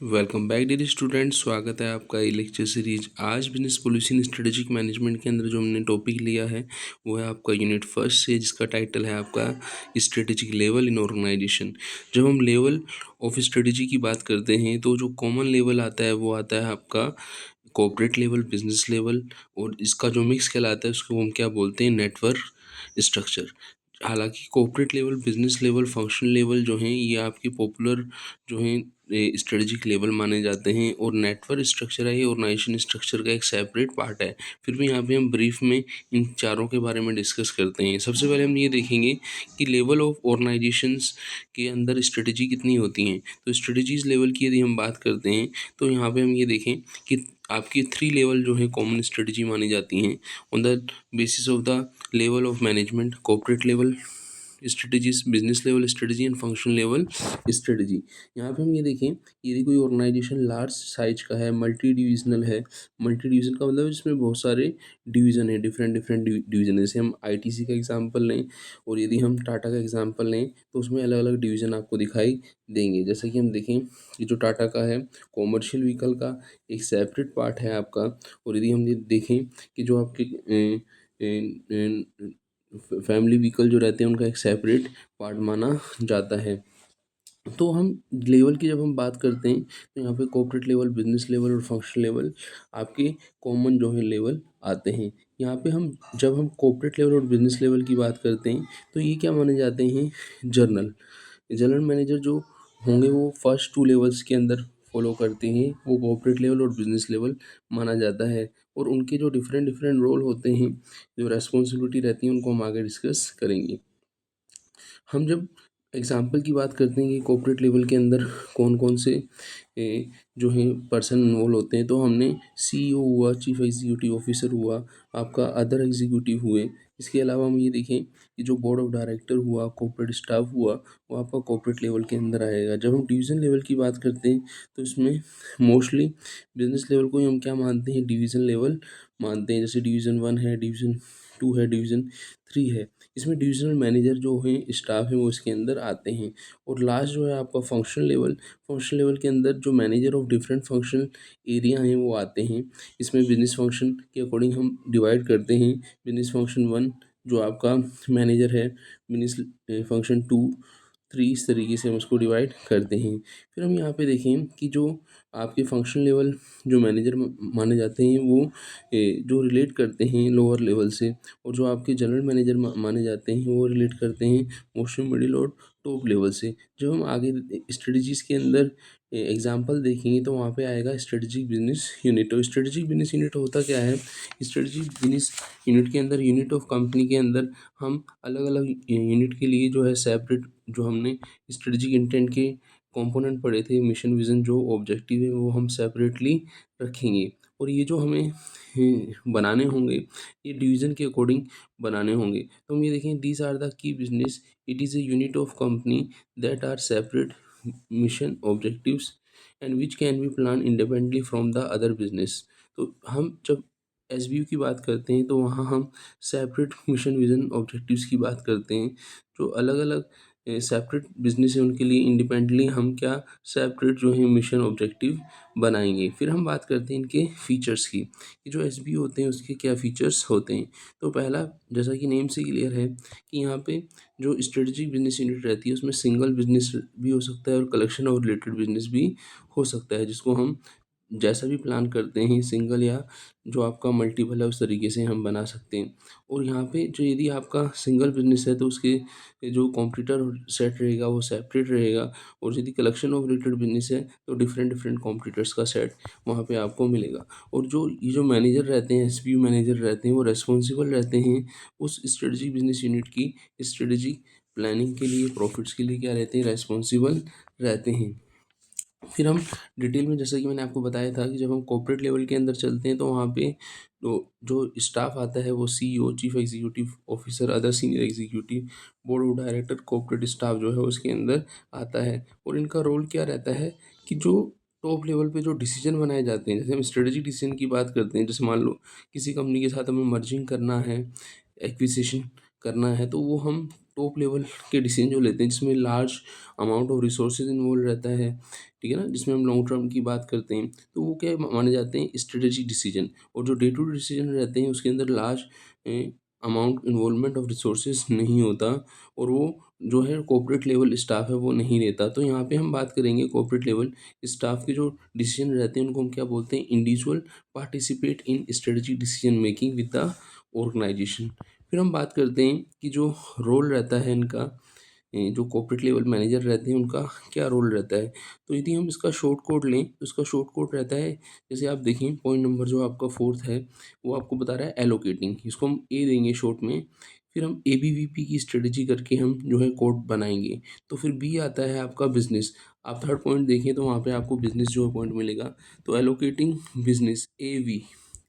Welcome back dear student. स्वागत है आपका ये लेक्चर सीरीज। आज बिजनेस पॉलिसी स्ट्रेटेजिक मैनेजमेंट के अंदर जो हमने टॉपिक लिया है वो है आपका यूनिट फर्स्ट से, जिसका टाइटल है आपका स्ट्रेटेजिक लेवल इन ऑर्गेनाइजेशन। जब हम लेवल ऑफ स्ट्रेटेजी की बात करते हैं तो जो कॉमन लेवल आता है वो आता है आपका कॉर्पोरेट लेवल, बिजनेस लेवल, और इसका जो मिक्स कहलाता है उसको हम क्या बोलते हैं, नेटवर्क स्ट्रक्चर। हालांकि corporate level, business level, functional level जो हैं ये आपकी पॉपुलर जो हैं स्ट्रेटजिक लेवल माने जाते हैं, और नेटवर्क स्ट्रक्चर है ये ऑर्गेनाइजेशन स्ट्रक्चर का एक सेपरेट पार्ट है। फिर भी यहाँ पे हम ब्रीफ में इन चारों के बारे में डिस्कस करते हैं। सबसे पहले हम ये देखेंगे कि लेवल ऑफ ऑर्गेनाइजेशंस के अंदर स्ट्रेटजी कितनी होती हैं। तो स्ट्रेटजीज लेवल की यदि हम बात करते हैं तो यहाँ पे हम ये देखें कि आपकी 3 लेवल जो है कॉमन स्ट्रेटजी मानी जाती हैं on the basis of the level of management: corporate level strategies, business level strategy and function level strategy. यहाँ पे हम ये देखें, यदि कोई ऑर्गेनाइजेशन लार्ज साइज का है, मल्टी डिविजनल है, मल्टी डिवीजन का मतलब इसमें बहुत सारे डिवीजन है, डिफरेंट डिफरेंट डिवीजन है। जैसे हम आईटीसी का एग्जांपल लें और यदि हम टाटा का एग्जांपल लें तो उसमें अलग अलग डिवीजन आपको दिखाई देंगे। जैसे कि हम देखें कि जो टाटा का है, कॉमर्शियल व्हीकल का एक सेपरेट पार्ट है आपका। और यदि हम ये देखें कि जो आपके फैमिली व्हीकल जो रहते हैं उनका एक सेपरेट पार्ट माना जाता है। तो हम लेवल की जब हम बात करते हैं तो यहाँ पे कॉर्पोरेट लेवल, बिजनेस लेवल और फंक्शनल लेवल आपके कॉमन जो है लेवल आते हैं। यहाँ पे हम जब हम कॉर्पोरेट लेवल और बिजनेस लेवल की बात करते हैं तो ये क्या माने जाते हैं, जर्नल जनरल मैनेजर जो होंगे वो फर्स्ट 2 लेवल्स के अंदर फॉलो करते हैं, वो कॉर्पोरेट लेवल और बिजनेस लेवल माना जाता है। और उनके जो डिफरेंट डिफरेंट रोल होते हैं, जो रेस्पॉन्सिबिलिटी रहती है, उनको हम आगे डिस्कस करेंगे। हम जब एग्जाम्पल की बात करते हैं कि कॉर्पोरेट लेवल के अंदर कौन कौन से जो हैं पर्सन इन्वॉल्व होते हैं, तो हमने सीईओ हुआ, चीफ एग्जीक्यूटिव ऑफिसर हुआ, आपका अदर एग्जीक्यूटिव हुए। इसके अलावा हम ये देखें कि जो बोर्ड ऑफ डायरेक्टर हुआ, कॉर्पोरेट स्टाफ हुआ, वो आपका कॉर्पोरेट लेवल के अंदर आएगा। जब हम डिवीज़न लेवल की बात करते हैं तो इसमें मोस्टली बिजनेस लेवल को ही हम क्या मानते हैं, डिवीज़न लेवल मानते हैं। जैसे डिवीज़न 1 है, डिवीज़न 2 है, डिवीज़न 3 है। इसमें डिविजनल मैनेजर जो हैं, स्टाफ है, वो इसके अंदर आते हैं। और लास्ट जो है आपका फंक्शनल लेवल के अंदर जो manager of different functional area हैं वो आते हैं। इसमें बिजनेस फंक्शन के अकॉर्डिंग हम डिवाइड करते हैं। बिजनेस फंक्शन 1 जो आपका मैनेजर है, बिजनेस फंक्शन 2, 3, इस तरीके से हम उसको डिवाइड करते हैं। फिर हम यहाँ पे देखें कि जो आपके फंक्शन लेवल जो मैनेजर माने जाते हैं वो जो रिलेट करते हैं लोअर लेवल से, और जो आपके जनरल मैनेजर माने जाते हैं वो रिलेट करते हैं मोस्ट मिडिल और टॉप लेवल से। जब हम आगे स्ट्रेटजीज के अंदर एग्जांपल देखेंगे तो वहाँ पे आएगा स्ट्रेटजिक बिजनेस यूनिट। तो स्ट्रेटजिक बिजनेस यूनिट होता क्या है, स्ट्रेटजिक बिजनेस यूनिट के अंदर, यूनिट ऑफ कंपनी के अंदर हम अलग अलग यूनिट के लिए जो है सेपरेट, जो हमने स्ट्रेटजिक इंटेंट के कंपोनेंट पढ़े थे, मिशन, विजन, जो ऑब्जेक्टिव है वो हम सेपरेटली रखेंगे। और ये जो हमें बनाने होंगे ये डिवीज़न के अकॉर्डिंग बनाने होंगे। तो हम ये देखें, these are the key business, it is a unit of company that are separate mission objectives and which can be plan independently from the other business. तो हम जब एसबीयू की बात करते हैं तो वहाँ हम सेपरेट मिशन, विजन, ऑब्जेक्टिव्स की बात करते हैं। जो अलग अलग सेपरेट बिजनेस है उनके लिए इंडिपेंडेंटली हम क्या सेपरेट जो है मिशन ऑब्जेक्टिव बनाएंगे। फिर हम बात करते हैं इनके फीचर्स की, कि जो एसबीयू होते हैं उसके क्या फीचर्स होते हैं। तो पहला, जैसा कि नेम से क्लियर है कि यहाँ पे जो स्ट्रेटजिक बिजनेस यूनिट रहती है उसमें सिंगल बिजनेस भी हो सकता है और कलेक्शन ऑफ रिलेटेड बिजनेस भी हो सकता है, जिसको हम जैसा भी प्लान करते हैं, सिंगल या जो आपका मल्टीपल है उस तरीके से हम बना सकते हैं। और यहाँ पे जो यदि आपका सिंगल बिजनेस है तो उसके जो कॉम्पिटिटर सेट रहेगा वो सेपरेट रहेगा, और यदि कलेक्शन ऑफ रिलेटेड बिजनेस है तो डिफरेंट डिफरेंट कॉम्पिटिटर्स का सेट वहाँ पे आपको मिलेगा। और जो ये जो मैनेजर रहते हैं, एसपीयू मैनेजर रहते हैं, वो रेस्पॉन्सिबल रहते हैं उस स्ट्रेटजिक बिजनेस यूनिट की स्ट्रेटजिक प्लानिंग के लिए, प्रॉफिट्स के लिए क्या रहते हैं, रेस्पॉन्सिबल रहते हैं। फिर हम डिटेल में, जैसा कि मैंने आपको बताया था कि जब हम कॉर्पोरेट लेवल के अंदर चलते हैं तो वहाँ पे तो जो स्टाफ आता है वो CEO, chief executive officer, other senior executive, board of director, corporate staff जो है उसके अंदर आता है। और इनका रोल क्या रहता है कि जो टॉप लेवल पे जो डिसीजन बनाए जाते हैं, जैसे हम स्ट्रेटेजिक डिसीजन की बात करते हैं, जैसे मान लो किसी कंपनी के साथ हमें मर्जिंग करना है, एक्विजिशन करना है, तो वो हम टॉप लेवल के डिसीजन जो लेते हैं जिसमें large amount of resources involve रहता है, ठीक है ना, जिसमें हम लॉन्ग टर्म की बात करते हैं, तो वो क्या माने जाते हैं स्ट्रेटेजिक डिसीजन। और जो डे टू डे डिसीजन रहते हैं उसके अंदर large amount involvement of resources नहीं होता, और वो जो है कॉर्पोरेट लेवल स्टाफ है वो नहीं लेता। तो यहाँ पे हम बात करेंगे कॉर्पोरेट लेवल स्टाफ के जो डिसीजन रहते हैं उनको हम क्या बोलते हैं, individual participate in strategic decision making with the organization. फिर हम बात करते हैं कि जो रोल रहता है इनका, जो कॉर्पोरेट लेवल मैनेजर रहते हैं उनका क्या रोल रहता है। तो यदि हम इसका शॉर्ट कोड लें तो इसका शॉर्ट कोड रहता है, जैसे आप देखें पॉइंट नंबर जो आपका फोर्थ है वो आपको बता रहा है एलोकेटिंग, इसको हम ए देंगे शॉर्ट में। फिर हम ABVP की स्ट्रेटजी करके हम जो है कोड बनाएंगे। तो फिर बी आता है आपका बिजनेस। आप थर्ड पॉइंट देखें तो वहाँ पे आपको बिजनेस जो है पॉइंट मिलेगा। तो एलोकेटिंग बिजनेस AV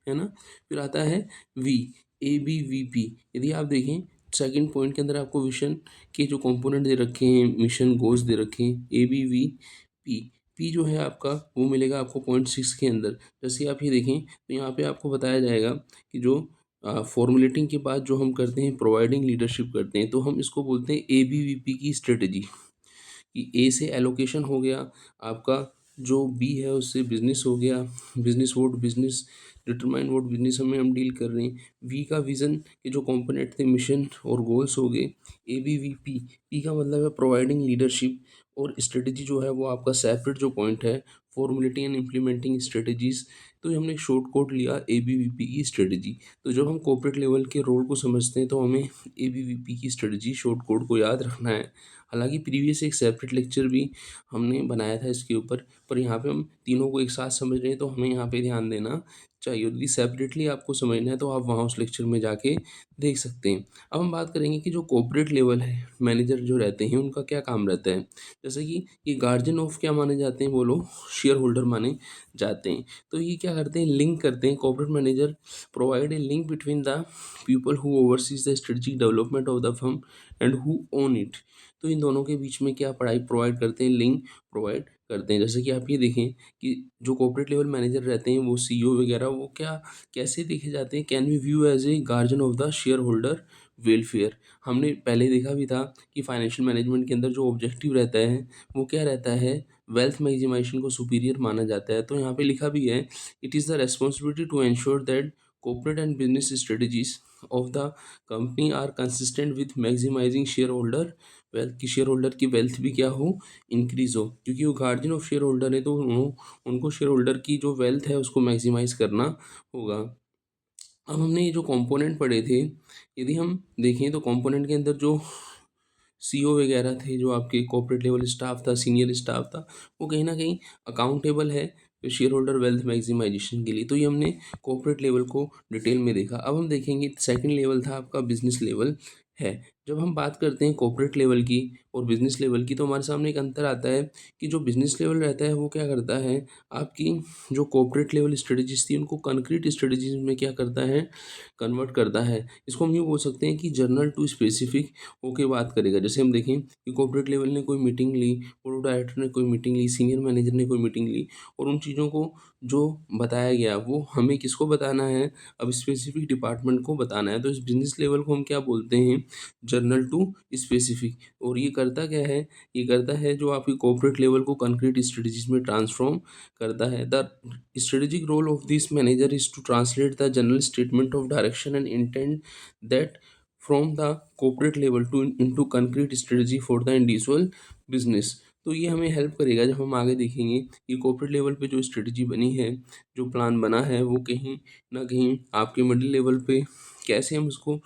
है ना। फिर आता है वी, ABVP। यदि आप देखें सेकंड पॉइंट के अंदर आपको विजन के जो कंपोनेंट दे रखे हैं, मिशन गोल्स दे रखे हैं, ABVP। पी जो है आपका वो मिलेगा आपको पॉइंट 6 के अंदर। जैसे आप ये देखें तो यहाँ पे आपको बताया जाएगा कि जो फॉर्मुलेटिंग के बाद जो हम करते हैं प्रोवाइडिंग लीडरशिप करते हैं, तो हम इसको बोलते हैं ABVP की स्ट्रेटजी। कि ए से एलोकेशन हो गया आपका, जो बी है उससे बिजनेस हो गया, business vote business determine vote business हमें हम डील कर रहे हैं। वी का विजन के जो कंपोनेंट थे मिशन और गोल्स हो गए। ABVP, पी का मतलब है प्रोवाइडिंग लीडरशिप, और स्ट्रेटजी जो है वो आपका सेपरेट जो पॉइंट है फॉर्मुलेटिंग एंड इम्प्लीमेंटिंग स्ट्रेटजीज। तो ये हमने शॉर्ट कोड लिया ABVP की स्ट्रेटजी। तो जब हम कॉर्पोरेट लेवल के रोल को समझते हैं तो हमें ABVP की स्ट्रेटजी शॉर्ट कोड को याद रखना है। हालांकि प्रीवियस एक सेपरेट लेक्चर भी हमने बनाया था इसके ऊपर, पर यहाँ पे हम तीनों को एक साथ समझ रहे हैं तो हमें यहाँ पे ध्यान देना चाहिए। यदि सेपरेटली आपको समझना है तो आप वहाँ उस लेक्चर में जाके देख सकते हैं। अब हम बात करेंगे कि जो कॉर्पोरेट लेवल है मैनेजर जो रहते हैं उनका क्या काम रहता है। जैसे कि ये गार्जियन ऑफ क्या माने जाते हैं, वो लोग शेयर होल्डर माने जाते हैं। तो ये क्या करते हैं, लिंक करते हैं। Corporate manager provide a link between the people who overseas the strategic development of the firm and who own it. तो इन दोनों के बीच में क्या पढ़ाई प्रोवाइड करते हैं, लिंक प्रोवाइड करते हैं। जैसे कि आप ये देखें कि जो कॉर्पोरेट लेवल मैनेजर रहते हैं वो CEO वगैरह वो क्या कैसे देखे जाते हैं, can be view as a guardian of the shareholder welfare. हमने पहले देखा भी था कि फाइनेंशियल मैनेजमेंट के अंदर जो ऑब्जेक्टिव रहता है वो क्या रहता है, वेल्थ मैक्सिमाइजेशन को सुपीरियर माना जाता है। तो यहाँ पे लिखा भी है, it is the responsibility to ensure that corporate and business strategies of the company are consistent with maximizing shareholder wealth, की शेयर होल्डर की वेल्थ भी क्या हो, इंक्रीज हो। क्योंकि वो गार्जियन ऑफ शेयर होल्डर है तो उनको शेयर होल्डर की जो वेल्थ है उसको मैक्सिमाइज करना होगा। अब हमने ये जो कंपोनेंट पढ़े थे, यदि हम देखें तो कंपोनेंट के अंदर जो CEO वगैरह थे, जो आपके कॉर्पोरेट लेवल स्टाफ था, सीनियर स्टाफ था, वो कहीं ना कहीं अकाउंटेबल है शेयर होल्डर वेल्थ मैक्सिमाइजेशन के लिए। तो ये हमने कॉर्पोरेट लेवल को डिटेल में देखा। अब हम देखेंगे सेकंड लेवल था आपका बिजनेस लेवल है। जब हम बात करते हैं कॉर्पोरेट लेवल की और बिजनेस लेवल की तो हमारे सामने एक अंतर आता है कि जो बिजनेस लेवल रहता है वो क्या करता है, आपकी जो कॉर्पोरेट लेवल स्ट्रेटजीज थी उनको कंक्रीट स्ट्रेटजीज में क्या करता है, कन्वर्ट करता है। इसको हम यूँ बोल सकते हैं कि जर्नल टू स्पेसिफिक होके बात करेगा। जैसे हम देखें कि कॉर्पोरेट लेवल ने कोई मीटिंग ली, बोर्ड ऑफ डायरेक्टर ने कोई मीटिंग ली, सीनियर मैनेजर ने कोई मीटिंग ली, और उन चीज़ों को जो बताया गया वो हमें किसको बताना है, अब स्पेसिफिक डिपार्टमेंट को बताना है। तो इस बिजनेस लेवल को हम क्या बोलते हैं, जर्नल टू स्पेसिफिक। और ये करता क्या है, ये करता है जो आपकी कॉर्पोरेट लेवल को कंक्रीट स्ट्रेटजीज में ट्रांसफॉर्म करता है। The strategic role of this manager is to translate the general statement of direction and intent that from the corporate level to into concrete strategy for the individual business। तो ये हमें help करेगा जब हम आगे देखेंगे कि कॉर्पोरेट लेवल पे जो स्ट्रेटजी बनी है, जो प्लान बना है, वो कहीं ना कहीं आपके मिडिल लेवल पे कैसे हम उसको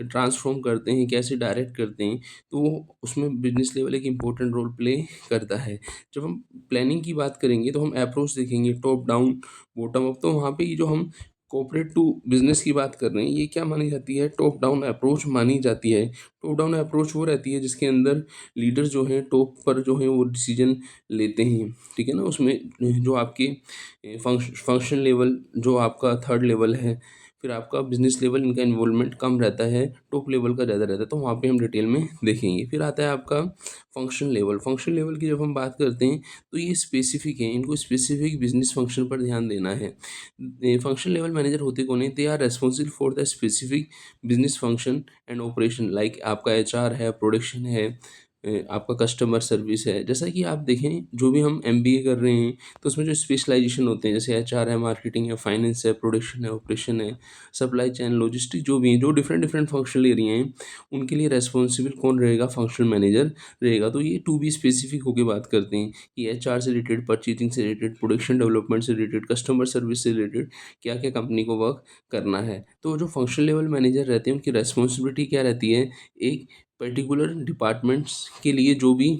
ट्रांसफॉर्म करते हैं, कैसे डायरेक्ट करते हैं, तो वो उसमें बिजनेस लेवल एक इम्पोर्टेंट रोल प्ले करता है। जब हम प्लानिंग की बात करेंगे तो हम अप्रोच देखेंगे, टॉप डाउन बॉटम अप। तो वहाँ पे ये जो हम कॉर्पोरेट टू बिजनेस की बात कर रहे हैं ये क्या मानी जाती है, टॉप डाउन अप्रोच मानी जाती है। टॉप डाउन अप्रोच वो रहती है जिसके अंदर लीडर जो हैं टॉप पर जो हैं वो डिसीजन लेते हैं, ठीक है ना। उसमें जो आपके फंक्शन लेवल जो आपका थर्ड लेवल है, फिर आपका बिजनेस लेवल इनका इन्वॉल्वमेंट कम रहता है, टॉप लेवल का ज़्यादा रहता है, तो वहाँ पे हम डिटेल में देखेंगे। फिर आता है आपका फंक्शन लेवल। फंक्शन लेवल की जब हम बात करते हैं तो ये स्पेसिफिक है, इनको स्पेसिफिक बिजनेस फंक्शन पर ध्यान देना है। फंक्शन लेवल मैनेजर होते कौन है? They are responsible for the specific business function and operation, like आपका एचआर है, प्रोडक्शन है, आपका कस्टमर सर्विस है। जैसा कि आप देखें, जो भी हम एमबीए कर रहे हैं तो उसमें जो स्पेशलाइजेशन होते हैं, जैसे एचआर है, मार्केटिंग है, फाइनेंस है, प्रोडक्शन है, ऑपरेशन है, सप्लाई चेन, लॉजिस्टिक, जो भी हैं, जो डिफरेंट डिफरेंट फंक्शनल एरिया हैं, उनके लिए रेस्पॉन्सिबल कौन रहेगा? फंक्शनल मैनेजर रहेगा। तो ये टू बी स्पेसिफिक होकर बात करते हैं कि एचआर से रिलेटेड, परचेजिंग से रिलेटेड, प्रोडक्शन डेवलपमेंट से रिलेटेड, कस्टमर सर्विस से रिलेटेड क्या क्या कंपनी को वर्क करना है। तो जो फंक्शनल लेवल मैनेजर रहते हैं उनकी रेस्पॉन्सिबिलिटी क्या रहती है? एक पर्टिकुलर डिपार्टमेंट्स के लिए जो भी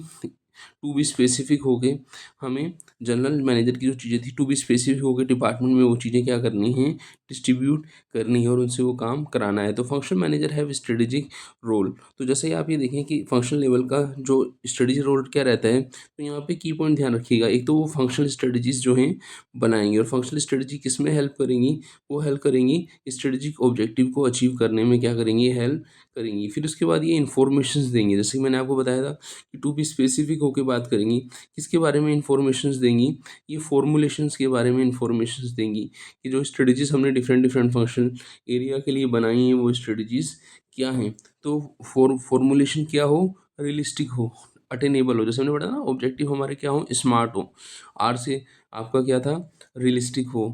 टू बी स्पेसिफिक हो गए, हमें जनरल मैनेजर की जो चीज़ें थी टू बी स्पेसिफिक हो गए डिपार्टमेंट में, वो चीज़ें क्या करनी है? डिस्ट्रीब्यूट करनी है और उनसे वो काम कराना है। तो functional manager have strategic role. तो जैसे ही आप ये देखें कि फंक्शनल लेवल का जो स्ट्रेटेजिक रोल क्या रहता है, तो यहाँ पे की पॉइंट ध्यान रखिएगा। एक तो वो फंक्शनल स्ट्रेटजीज जो हैं बनाएंगे, और फंक्शनल स्ट्रेटजी किस में हेल्प करेंगी? वो हेल्प करेंगी स्ट्रेटेजिक ऑब्जेक्टिव को अचीव करने में, क्या करेंगी? हेल्प करेंगी। फिर उसके बाद ये इन्फॉर्मेशन देंगे, जैसे कि मैंने आपको बताया था कि टू बी स्पेसिफिक होकर बात करेंगी। किसके बारे में इन्फॉर्मेशन देंगी? ये फॉर्मुलेशंस के बारे में इन्फॉर्मेशन देंगी कि जो स्ट्रेटजीज हमने डिफरेंट डिफरेंट फंक्शन एरिया के लिए बनाई हैं वो स्ट्रेटजीज क्या हैं। तो फॉर्मुलेशन क्या हो? रियलिस्टिक हो, अटेनेबल हो। जैसे हमने बताया ना, ऑब्जेक्टिव हमारे क्या हो? स्मार्ट हो। आर से आपका क्या था? रियलिस्टिक हो।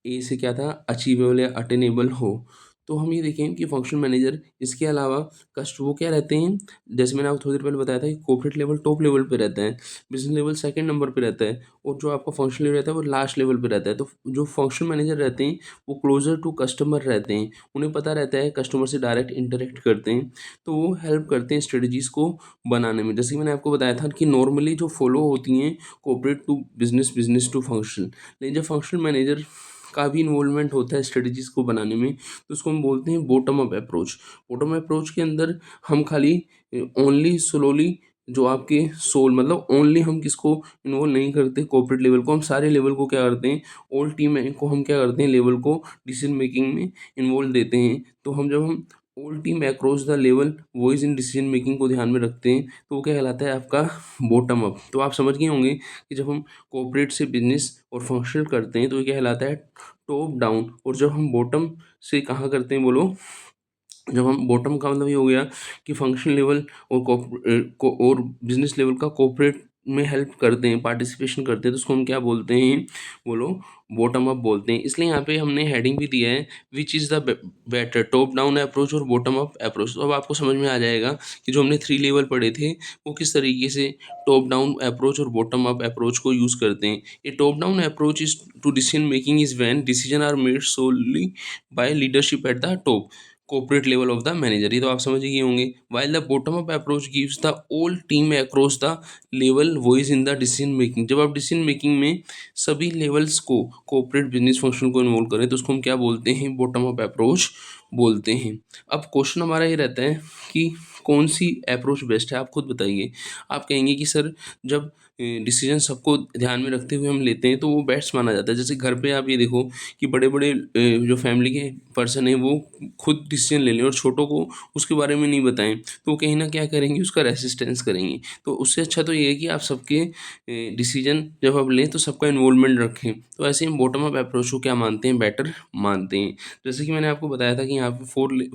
ए से क्या था? अचीवेबल या अटेनेबल हो। तो हम ये देखें कि फंक्शनल मैनेजर इसके अलावा कस्ट वो क्या रहते हैं, जैसे मैंने आपको थोड़ी देर पहले बताया था कि कॉर्पोरेट लेवल टॉप लेवल पे रहता है, बिजनेस लेवल सेकंड नंबर पे रहता है, और जो आपका फंक्शनल लेवल रहता है वो लास्ट लेवल पे रहता है। तो जो फंक्शनल मैनेजर रहते हैं वो क्लोजर टू कस्टमर रहते हैं, उन्हें पता रहता है, कस्टमर से डायरेक्ट इंटरेक्ट करते हैं, तो वो हेल्प करते हैं स्ट्रेटजीज को बनाने में। जैसे कि मैंने आपको बताया था कि नॉर्मली जो फॉलो होती हैं corporate to business, business to functional, लेकिन जब फंक्शनल मैनेजर का भी इन्वॉल्वमेंट होता है स्ट्रेटजीज को बनाने में, तो उसको हम बोलते हैं bottom up approach. Bottom approach के अंदर हम खाली ओनली स्लोली जो आपके सोल, मतलब ओनली हम किसको इन्वॉल्व नहीं करते कॉर्पोरेट लेवल को, हम सारे लेवल को क्या करते हैं, ऑल टीम को हम क्या करते हैं, लेवल को डिसीजन मेकिंग में इन्वॉल्व देते हैं। तो हम जब हम all team across the level voice in decision making को ध्यान में रखते हैं, तो वो क्या कहलाता है? आपका बॉटम अप। तो आप समझ गए होंगे कि जब हम कॉर्पोरेट से बिजनेस और फंक्शनल करते हैं तो ये कहलाता है टॉप डाउन, और जब हम बॉटम से कहाँ करते हैं बोलो? जब हम बॉटम का मतलब ये हो गया कि फंक्शन लेवल और और बिजनेस लेवल का कॉर्पोरेट में हेल्प करते हैं, पार्टिसिपेशन करते हैं, तो उसको हम क्या बोलते हैं? बोलो, बॉटम अप बोलते हैं। इसलिए यहाँ पे हमने हेडिंग भी दिया है, which is the better, top down approach और बॉटम अप अप्रोच। तो अब आपको समझ में आ जाएगा कि जो हमने 3 लेवल पढ़े थे वो किस तरीके से टॉप डाउन अप्रोच और बॉटम अप अप्रोच को यूज़ करते हैं। ये top down approach is to decision making is when decision are made solely by leadership at the top corporate level of the manager। ये तो आप समझ ही गए होंगे। while the bottom up approach gives the all team across the level voice in the decision making। जब आप decision making में सभी लेवल्स को, कॉर्पोरेट बिजनेस फंक्शन को इन्वॉल्व करें, तो उसको हम क्या बोलते हैं? बॉटम अप अप्रोच बोलते हैं। अब क्वेश्चन हमारा ये रहता है कि कौन सी अप्रोच बेस्ट है, आप खुद बताइए। आप कहेंगे कि सर जब डिसीजन सबको ध्यान में रखते हुए हम लेते हैं तो वो बेस्ट माना जाता है। जैसे घर पे आप ये देखो कि बड़े बड़े जो फैमिली के पर्सन हैं वो खुद डिसीजन ले लें और छोटों को उसके बारे में नहीं बताएं, तो वो कहीं ना क्या करेंगे? उसका रेसिस्टेंस करेंगे। तो उससे अच्छा तो ये है कि आप सबके डिसीजन जब आप लें तो सबका इन्वॉल्वमेंट रखें। तो ऐसे हम बॉटम अप अप्रोच को क्या मानते हैं? बेटर मानते हैं। जैसे कि मैंने आपको बताया था कि यहाँ पे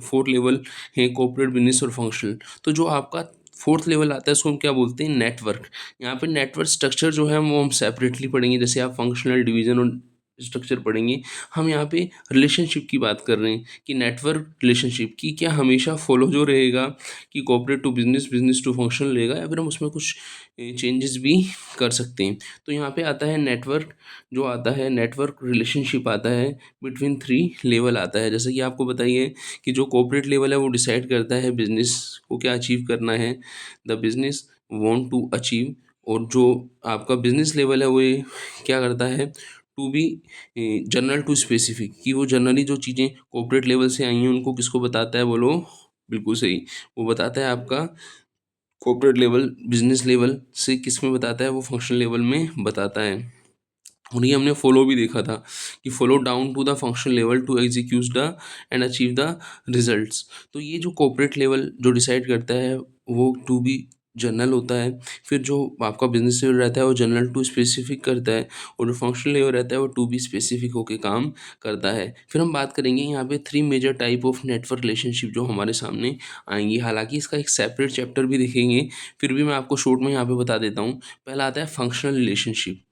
फोर लेवल है, कॉर्पोरेट, बिजनेस और फंक्शनल। तो जो आपका फोर्थ लेवल आता है उसको हम क्या बोलते हैं? नेटवर्क। यहाँ पे नेटवर्क स्ट्रक्चर जो है वो हम सेपरेटली पढ़ेंगे, जैसे आप फंक्शनल, डिवीजन और स्ट्रक्चर पढ़ेंगे। हम यहाँ पे रिलेशनशिप की बात कर रहे हैं कि नेटवर्क रिलेशनशिप की क्या हमेशा फॉलो जो रहेगा कि corporate to business, business to functional रहेगा, या फिर हम उसमें कुछ चेंजेस भी कर सकते हैं। तो यहाँ पे आता है नेटवर्क, जो आता है नेटवर्क रिलेशनशिप आता है बिटवीन 3 लेवल आता है। जैसे कि आपको बताइए कि जो कॉर्पोरेट लेवल है वो डिसाइड करता है बिजनेस को क्या अचीव करना है, the business want to achieve. और जो आपका बिजनेस लेवल है वो ये क्या करता है? To be general to specific, कि वो जनरली जो चीज़ें कॉर्पोरेट लेवल से आई हैं उनको किसको बताता है? बोलो, बिल्कुल सही, वो बताता है आपका कॉर्पोरेट लेवल, बिजनेस लेवल से किस में बताता है? वो फंक्शनल लेवल में बताता है। और ये हमने फॉलो भी देखा था कि follow down to the functional level to execute the and achieve the results. तो ये जो कॉर्पोरेट लेवल जो डिसाइड करता है वो टू बी जनरल होता है। फिर जो आपका बिजनेस लेवल रहता है वो जनरल टू स्पेसिफिक करता है, और जो फंक्शनल लेवल रहता है वो टू बी स्पेसिफिक होकर काम करता है। फिर हम बात करेंगे यहाँ पे three major type of network relationship जो हमारे सामने आएंगी। हालांकि इसका एक सेपरेट चैप्टर भी देखेंगे, फिर भी मैं आपको शॉर्ट में यहाँ पे बता देता हूँ। पहला आता है फंक्शनल रिलेशनशिप,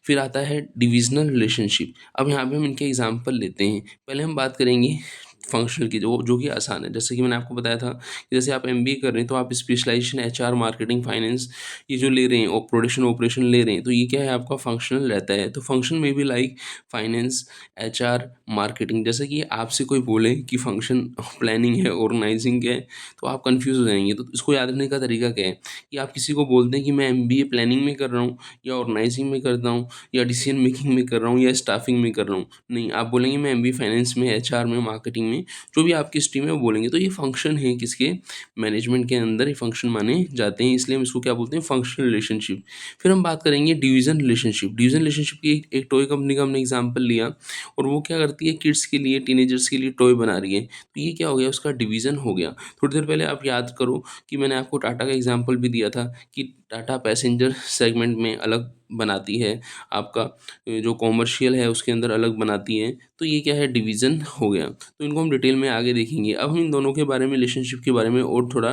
फिर आता है डिविजनल रिलेशनशिप। अब यहाँ पे हम इनके एग्जांपल लेते हैं। पहले हम बात करेंगे फंक्शनल की, जो कि आसान है। जैसे कि मैंने आपको बताया था कि जैसे आप एमबीए कर रहे हैं तो आप स्पेशलाइजेशन एचआर, मार्केटिंग, फाइनेंस ये जो ले रहे हैं और प्रोडक्शन ऑपरेशन ले रहे हैं, तो ये क्या है आपका फंक्शनल रहता है। तो फंक्शन में भी लाइक फाइनेंस, एचआर, मार्केटिंग। जैसे कि आपसे कोई बोले कि फंक्शन प्लानिंग है, ऑर्गेनाइजिंग है, तो आप कंफ्यूज हो जाएंगे। तो इसको याद रखने का तरीका क्या है कि आप किसी को बोलते हैं कि मैं एमबीए प्लानिंग में कर रहा हूँ, या ऑर्गेनाइजिंग में करता हूँ, या डिसीजन मेकिंग में कर रहा हूँ, या स्टाफिंग में कर रहा हूँ। नहीं, आप बोलेंगे मैं एमबीए फाइनेंस में, एचआर में, मार्केटिंग में, जो भी आपकी स्ट्रीम है वो बोलेंगे। तो ये फंक्शन है किसके, मैनेजमेंट के अंदर ये फंक्शन माने जाते हैं, इसलिए हम इसको क्या बोलते हैं, फंक्शनल रिलेशनशिप। फिर हम बात करेंगे डिवीजन रिलेशनशिप। डिवीजन रिलेशनशिप की एक टॉय कंपनी का हमने एग्जाम्पल लिया, और वो क्या करती है, किड्स के लिए, टीनेजर्स के लिए टॉय बना रही है। तो ये क्या हो गया, उसका डिवीजन हो गया। थोड़ी देर पहले आप याद करो कि मैंने आपको टाटा का एग्जाम्पल भी दिया था कि टाटा पैसेंजर सेगमेंट में अलग बनाती है, आपका जो कॉमर्शियल है उसके अंदर अलग बनाती है। तो ये क्या है, डिवीज़न हो गया। तो इनको हम डिटेल में आगे देखेंगे। अब हम इन दोनों के बारे में, रिलेशनशिप के बारे में और थोड़ा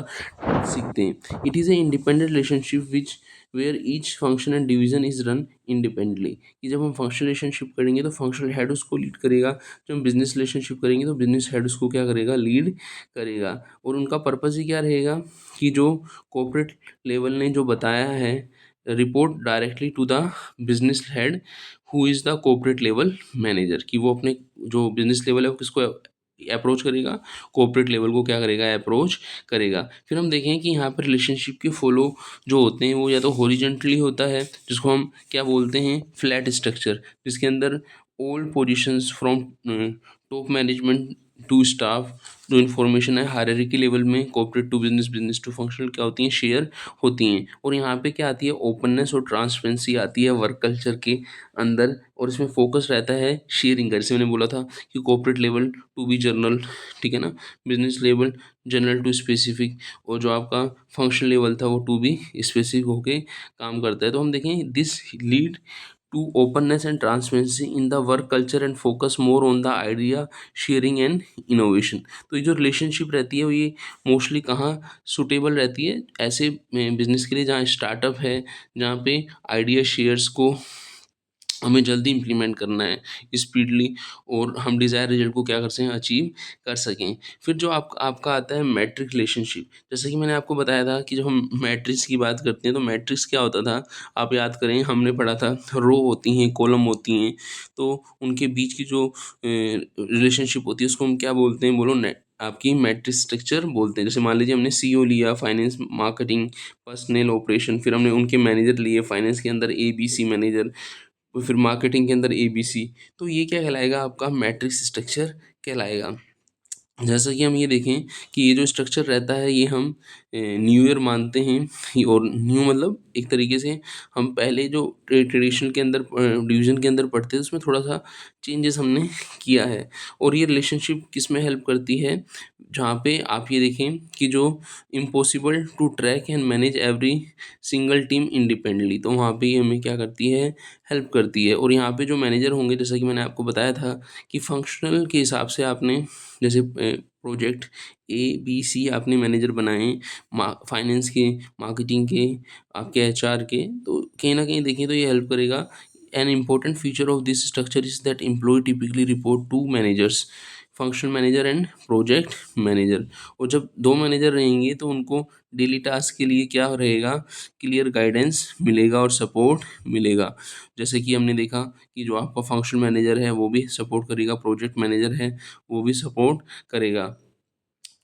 सीखते हैं। It is a independent relationship which where each function and division is run independently. कि जब हम फंक्शनल रिलेशनशिप करेंगे तो फंक्शनल हेड उसको लीड करेगा, जब हम बिजनेस रिलेशनशिप करेंगे तो बिजनेस हेड उसको क्या करेगा, लीड करेगा। और उनका पर्पज़ ही क्या रहेगा कि जो कॉर्पोरेट लेवल ने जो बताया है, report directly to the business head who is the corporate level manager. कि वो अपने जो बिजनेस लेवल है वो किसको अप्रोच करेगा, कॉर्पोरेट लेवल को क्या करेगा, अप्रोच करेगा। फिर हम देखें कि यहाँ पर रिलेशनशिप के फॉलो जो होते हैं वो या तो हॉरिजेंटली होता है, जिसको हम क्या बोलते हैं, फ्लैट स्ट्रक्चर, जिसके अंदर all positions from top management to staff, जो इन्फॉर्मेशन है हायरार्की लेवल में corporate to business, business to functional क्या होती हैं, शेयर होती हैं। और यहाँ पे क्या आती है, ओपननेस और ट्रांसपेरेंसी आती है वर्क कल्चर के अंदर, और इसमें फोकस रहता है शेयरिंग का। जैसे मैंने बोला था कि corporate level to be general, ठीक है ना, business level general to specific, और जो आपका फंक्शनल लेवल था वो टू बी स्पेसिफिक होके काम करता है। तो हम देखें this lead to openness and transparency in the work culture and focus more on the idea sharing and innovation। तो ये जो रिलेशनशिप रहती है वो ये मोस्टली कहाँ सुटेबल रहती है, ऐसे बिजनेस के लिए जहाँ स्टार्टअप है, जहाँ पे आइडिया शेयर्स को हमें जल्दी इम्प्लीमेंट करना है स्पीडली, और हम डिज़ायर रिजल्ट को क्या कर सकें, अचीव कर सकें। फिर जो आपका आता है मैट्रिक रिलेशनशिप। जैसे कि मैंने आपको बताया था कि जब हम मैट्रिक्स की बात करते हैं तो मैट्रिक्स क्या होता था, आप याद करें हमने पढ़ा था, रो होती हैं, कॉलम होती हैं, तो उनके बीच की जो रिलेशनशिप होती है उसको हम क्या बोलते हैं, बोलो नेट आपकी मैट्रिक्स स्ट्रक्चर बोलते हैं। जैसे मान लीजिए हमने सीईओ लिया, फाइनेंस, मार्केटिंग, पर्सनल, ऑपरेशन, फिर हमने उनके मैनेजर लिए, फाइनेंस के अंदर ABC मैनेजर, और फिर मार्केटिंग के अंदर ABC। तो ये क्या कहलाएगा, आपका मैट्रिक्स स्ट्रक्चर कहलाएगा। जैसा कि हम ये देखें कि ये जो स्ट्रक्चर रहता है ये हम न्यू ईयर मानते हैं, और न्यू मतलब एक तरीके से हम पहले जो ट्रेडिशन के अंदर डिवीजन के अंदर पढ़ते थे उसमें थोड़ा सा चेंजेस हमने किया है। और ये रिलेशनशिप किस में हेल्प करती है, जहाँ पे आप ये देखें कि जो impossible to track and manage every single team independently, तो वहाँ पे ये हमें क्या करती है, हेल्प करती है। और यहाँ पे जो मैनेजर होंगे, जैसा कि मैंने आपको बताया था कि फंक्शनल के हिसाब से आपने जैसे प्रोजेक्ट ABC आपने मैनेजर बनाए, फाइनेंस के, मार्केटिंग के, आपके HR के, तो कहीं ना कहीं देखें तो ये हेल्प करेगा। An important feature of this structure is that employ typically report to managers, functional manager and project manager. और जब दो मैनेजर रहेंगे तो उनको डेली टास्क के लिए क्या रहेगा, क्लियर गाइडेंस मिलेगा और सपोर्ट मिलेगा। जैसे कि हमने देखा कि जो आपका फंक्शनल मैनेजर है वो भी सपोर्ट करेगा, प्रोजेक्ट मैनेजर है वो भी सपोर्ट करेगा।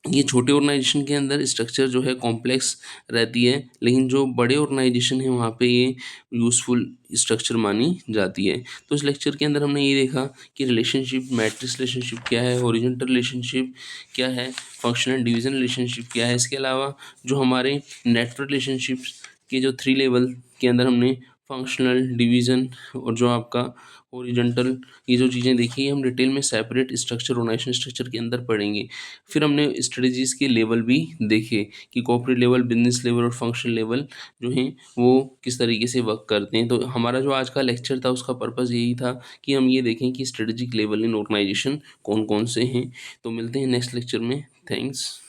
ये छोटे ऑर्गेनाइजेशन के अंदर स्ट्रक्चर जो है कॉम्प्लेक्स रहती है, लेकिन जो बड़े ऑर्गेनाइजेशन है वहाँ पे ये यूज़फुल स्ट्रक्चर मानी जाती है। तो इस लेक्चर के अंदर हमने ये देखा कि रिलेशनशिप, मैट्रिक्स रिलेशनशिप क्या है, हॉरिजॉन्टल रिलेशनशिप क्या है, फंक्शनल डिवीजन रिलेशनशिप क्या है। इसके अलावा जो हमारे नेटवर्क रिलेशनशिप्स के जो 3 लेवल के अंदर हमने फंक्शनल, डिवीज़न और जो आपका हॉरिजॉन्टल, ये जो चीज़ें देखी हम डिटेल में सेपरेट स्ट्रक्चर, ऑर्गेनाइजेशन स्ट्रक्चर के अंदर पढ़ेंगे। फिर हमने स्ट्रेटजीज़ के लेवल भी देखे कि कॉर्पोरेट लेवल, बिज़नेस लेवल और फंक्शनल लेवल जो हैं वो किस तरीके से वर्क करते हैं। तो हमारा जो आज का लेक्चर था उसका पर्पज़ यही था कि हम ये देखें कि स्ट्रेटेजिक लेवल इन ऑर्गेनाइजेशन कौन-कौन से हैं। तो मिलते हैं नेक्स्ट लेक्चर में। थैंक्स।